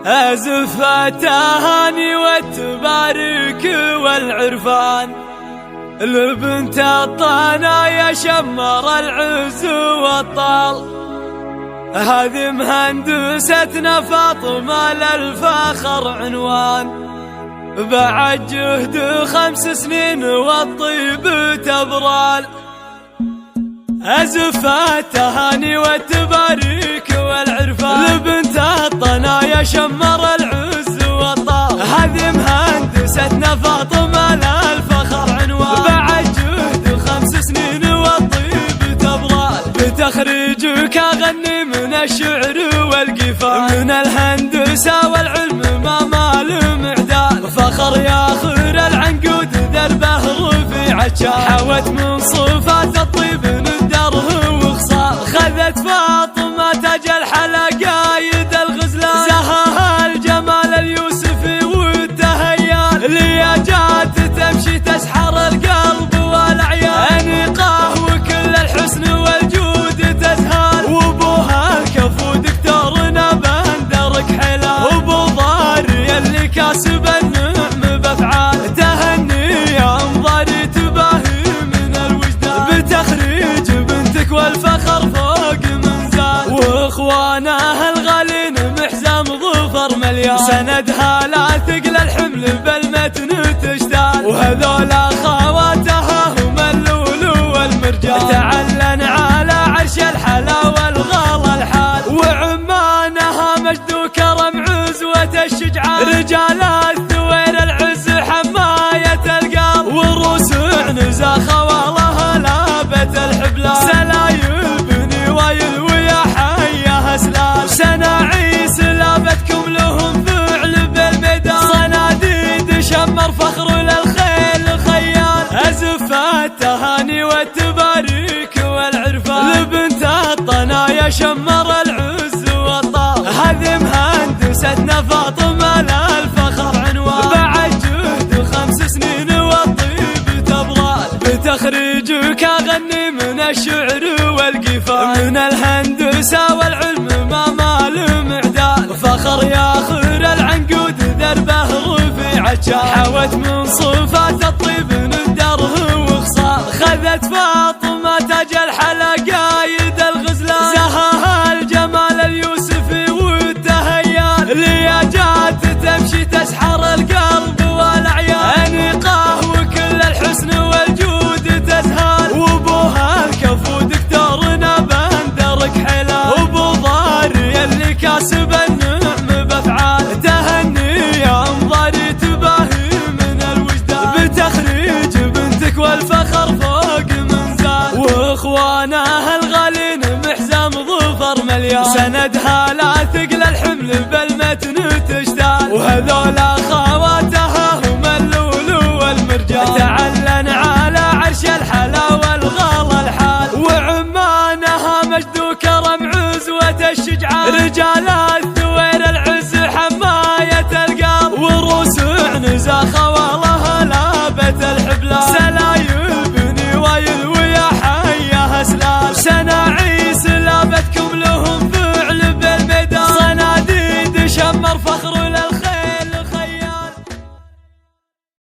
أزف التهاني والتبارك والعرفان لبنت الطنايا شمر العز والطال. هذه مهندستنا فاطمة للفخر عنوان، بعد جهد 5 سنين والطيب تبرال. أزف التهاني والتبارك والعرفان لبنت الطنايا شمر العز والطال. هذه مهندستنا فاطمة للفخر عنوان، بعد جهد 5 سنين والطيب تبرال. بتخريجك أغني من الشعر والقفال، من الهندسة والعلم ما مال معدال. فخر يا خير العنقود دربه رفيع الشال، حوت من صفات الطيب ندره وخصال. خذت فاطمة تاج الحلقايد الغزلان، زهاها الجمال اليوسفي والتهيال. لياجات تمشي تسحر القلب والعيال، أنيقاه وكل الحسن والجود تزهال. وابوها الكفو دكتورنا بندرك حلال، وابو ضاري اللي كاسب النعم بافعال. تهني يا انظاري تباهي من الوجدان، بتخريج بنتك والفخر فوق منزال. واخوانها الغالين محزام ظفر مليان، سندها لا ثقل الحمل بالمتن تشتال. وهذول اخواتها هم اللولو والمرجان، تعلن على عرش الحلا والغلا الحال. وعمانها مجد وكرم عزوة الشجعان، رجال الثوير العز حماية القلب. وروس عنزة خوالها لابت الحبلان، سلايل بني وايل ويا حيها سلال. سناعيس لابتكم لهم فعل بالميدان، صناديد شمر فخر للخيل خيال. أزف التهاني والتبارك والعرفان لبنت الطنايا شمر العز والطال. هذه مهندستنا فاطمة للفخر عنوان، بعد جهد 5 سنين والطيب تبرال. بتخريجك أغني من الشعر والقفال، من الهندسة والعلم ما مال معدال. فخر يا خير العنقود دربه رفيع الشال، حوت من صفات الطيب ندره وخصال. خذت فاطمة تاج الحلقايد الغزلان، زهاها الجمال اليوسفي والتهيال. لياجات تمشي تسحر القلب والعيال، أنيقاه وكل الحسن والجود تزهال. وابوها الكفو دكتورنا بندرك حلال، وابو ضاري اللي كاسب النعم بافعال. تهني يا انظاري تباهي من الوجدان، بتخريج بنتك والفخر فوق منزال. واخوانها الغالين محزام ظفر مليان، سندها لا ثقل الحمل بالمتن تشتال. وهذول اخواتها هم اللولو والمرجان، تعلن على عرش الحلا والغلا الحال. وعمانها مجد وكرم عزوة الشجعان، رجال